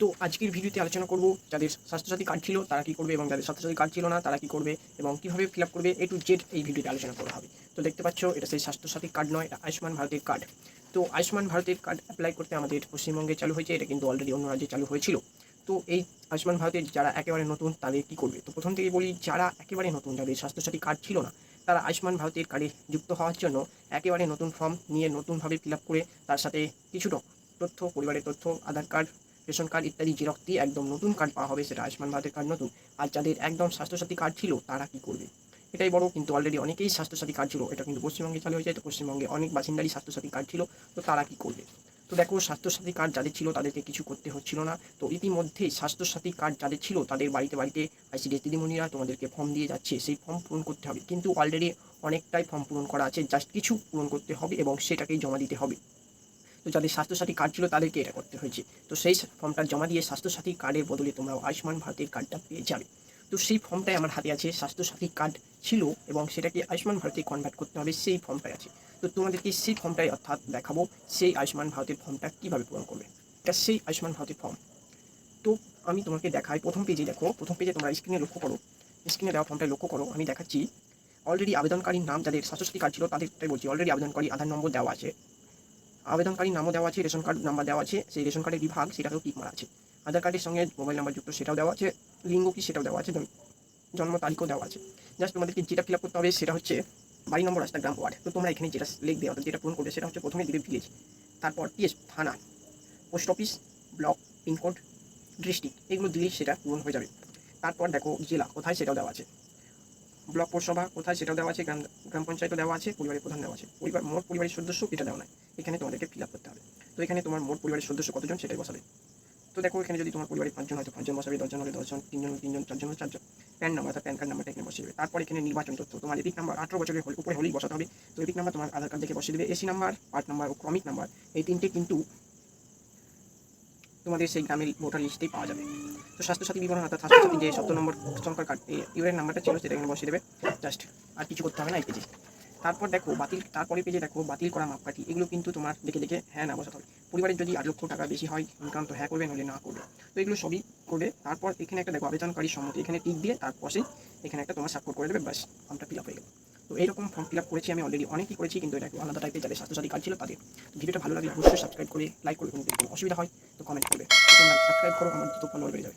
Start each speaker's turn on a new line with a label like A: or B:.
A: তো আজকের ভিডিওতে আলোচনা করব যাদের স্বাস্থ্যসাথী কার্ড ছিল তারা কী করবে এবং যাদের স্বাস্থ্যসাথী কার্ড ছিল না তারা কী করবে এবং কীভাবে ফিল আপ করবে A to Z এই ভিডিওতে আলোচনা করা হবে। তো দেখতে পাচ্ছ এটা সেই স্বাস্থ্যসাথী কার্ড নয়, এটা আয়ুষ্মান ভারতের কার্ড। তো আয়ুষ্মান ভারতের কার্ড অ্যাপ্লাই করতে আমাদের পশ্চিমবঙ্গে চালু হয়েছে, এটা কিন্তু অলরেডি অন্য রাজ্যে চালু হয়েছিল। তো এই আয়ুষ্মান ভারতের যারা একেবারে নতুন তাদের কী করবে? তো প্রথম থেকেই বলি, যারা একেবারে নতুন, যাদের স্বাস্থ্যসাথী কার্ড ছিল না, তারা আয়ুষ্মান ভারতের কার্ডে যুক্ত হওয়ার জন্য একেবারে নতুন ফর্ম নিয়ে নতুনভাবে ফিল আপ করে তার সাথে কিছু তথ্য, পরিবারের তথ্য, আধার কার্ড, রেশন কার্ড ইত্যাদি জেরক্স দিয়ে একদম নতুন কার্ড পাওয়া হবে, সেটা আয়ুষ্মান ভারতের কার্ড নতুন। আর যাদের একদম স্বাস্থ্যসাথী কার্ড ছিল তারা কী করবে? এটাই বড়, কিন্তু অলরেডি অনেকেই স্বাস্থ্যসাথী কার্ড ছিল, এটা কিন্তু পশ্চিমবঙ্গে চালু হয়ে যায়। তো পশ্চিমবঙ্গে অনেক বাসিন্দারই স্বাস্থ্যসাথী কার্ড ছিল, তো তারা কী করবে? তো দেখো, স্বাস্থ্যসাথী কার্ড যাদের ছিল তাদেরকে কিছু করতে হচ্ছিল না। তো ইতিমধ্যেই স্বাস্থ্যসাথী কার্ড যাদের ছিল তাদের বাড়িতে বাড়িতে আইসিডিএস দিদিমণিরা তোমাদেরকে ফর্ম দিয়ে যাচ্ছে, সেই ফর্ম পূরণ করতে হবে। কিন্তু অলরেডি অনেকটাই ফর্ম পূরণ করা আছে, জাস্ট কিছু পূরণ করতে হবে এবং সেটাকেই জমা দিতে হবে। তো যাদের স্বাস্থ্যসাথী কার্ড ছিল তাদেরকে এটা করতে হয়েছে। তো সেই ফর্মটা জমা দিয়ে স্বাস্থ্যসাথী কার্ডের বদলে তোমরা আয়ুষ্মান ভারতের কার্ডটা পেয়ে যাবে। তো সেই ফর্মটাই আমার হাতে আছে, স্বাস্থ্যসাথী কার্ড ছিল এবং সেটাকে আয়ুষ্মান ভারতে কনভার্ট করতে হবে, সেই ফর্মটাই আছে। তো তোমাদেরকে সেই ফর্মটাই অর্থাৎ দেখাবো সেই আয়ুষ্মান ভারতের ফর্মটা কীভাবে পূরণ করবে। এটা সেই আয়ুষ্মান ভারতের ফর্ম। তো আমি তোমাকে দেখাই, প্রথম পেজে দেখো, প্রথম পেজে তোমরা স্ক্রিনে লক্ষ্য করো, স্ক্রিনে দেওয়া ফর্মটাই লক্ষ্য করো, আমি দেখাচ্ছি। অলরেডি আবেদনকারীর নাম, যাদের স্বাস্থ্যসাথী কার্ড ছিল তাদেরটাই বলছি, অলরেডি আবেদনকারী আধার নম্বর দেওয়া আছে, আবেদনকারীর নামও দেওয়া আছে, রেশন কার্ড নাম্বার দেওয়া আছে, সেই রেশন কার্ডের বিভাগ সেটাকেও টিক মারা আছে, আধার কার্ডের সঙ্গে মোবাইল নাম্বার যুক্ত সেটাও দেওয়া আছে, লিঙ্গ কি সেটাও দেওয়া আছে, জন্ম তারিখও দেওয়া আছে। জাস্ট তোমাদেরকে যেটা ফিল আপ করতে হবে সেটা হচ্ছে বাড়ি নম্বর, রাস্তা, গ্রাম, ওয়ার্ড। তো তোমরা এখানে যেটা লিখবে অর্থাৎ যেটা পূরণ করবে সেটা হচ্ছে প্রথমে দিবে ভিলেজ, তারপর পিএস, থানা, post office, block, pincode, district, এগুলো দিলেই সেটা পূরণ হয়ে যাবে। তারপর দেখো জেলা কোথায় সেটাও দেওয়া আছে, ব্লক পৌরসভা কোথায় সেটাও দেওয়া আছে, গ্রাম পঞ্চায়েতও দেওয়া আছে, পরিবারের প্রধান দেওয়া আছে, মোট পরিবারের সদস্য এটা দেওয়া নয়, এখানে তোমাদেরকে ফিল আপ করতে হবে। তো এখানে তোমার মোট পরিবারের সদস্য কতজন সেটাই বসাবে। তো দেখো, এখানে যদি তোমার পরিবারে 5 জন হয়তো 5 জন বসাবে, 10 জন হলে 10 জন, 3 জন হলে 3 জন, 4 জন হলে 4 জন। প্যান নাম্বার অর্থাৎ প্যান কার্ড নাম্বারটা এখানে বসিয়ে দেবে। তারপর এখানে নির্বাচন তথ্য, তোমার এপিক নাম্বার 18 বছরের উপরে হলেই বসাতে হবে। তো এপিক নাম্বার তোমার আধার কার্ড দেখে বসিয়ে দেবে। এসি নাম্বার, পার্ট নাম্বার ও ক্রমিক নাম্বার, এই তিনটে কিন্তু তোমাদের সেই গ্রামের ভোটার লিস্টেই পাওয়া যাবে। তো স্বাস্থ্যসাথী বিবরণ অর্থাৎ স্বাস্থ্যসাথী যে 17 নম্বর সংখ্যার কার্ড ইউরের নাম্বারটা ছিল সেটা এখানে বসিয়ে দেবে, জাস্ট আর কিছু করতে হবে না এই পেজে। তারপর দেখো বাতিল, তারপরে পেজে দেখো বাতিল করা মাপকাঠি, এগুলো কিন্তু তোমার দেখে দেখে হ্যাঁ না বসাতে হবে। পরিবারের যদি 8 লক্ষ টাকা বেশি হয় ইনকাম, তো হ্যাঁ করবে, নইলে না করবে। তো এগুলো সবই করবে। তারপর এখানে একটা দেখো আবেদনকারী সম্মতি, এখানে টিক দিয়ে তার পাশে এখানে একটা তোমার স্বাক্ষর করে দেবে, ব্যাস ফর্মটা ফিল আপ হয়ে গেল। তো এইরকম ফর্ম ফিল আপ করেছি আমি অলরেডি, অনেকই করেছি, কিন্তু এটা একটু আলাদা টাইপের। যাদের স্বাস্থ্যসাথী কার্ড ছিল তাদের। ভিডিওটা ভালো লাগলে অবশ্যই সাবস্ক্রাইব করে লাইক করে, কোনো অসুবিধা হয় তো কমেন্ট করবে। তোমরা সাবস্ক্রাইব করো, আমার দ্রুত ফলোয়ার বেড়ে যাবে।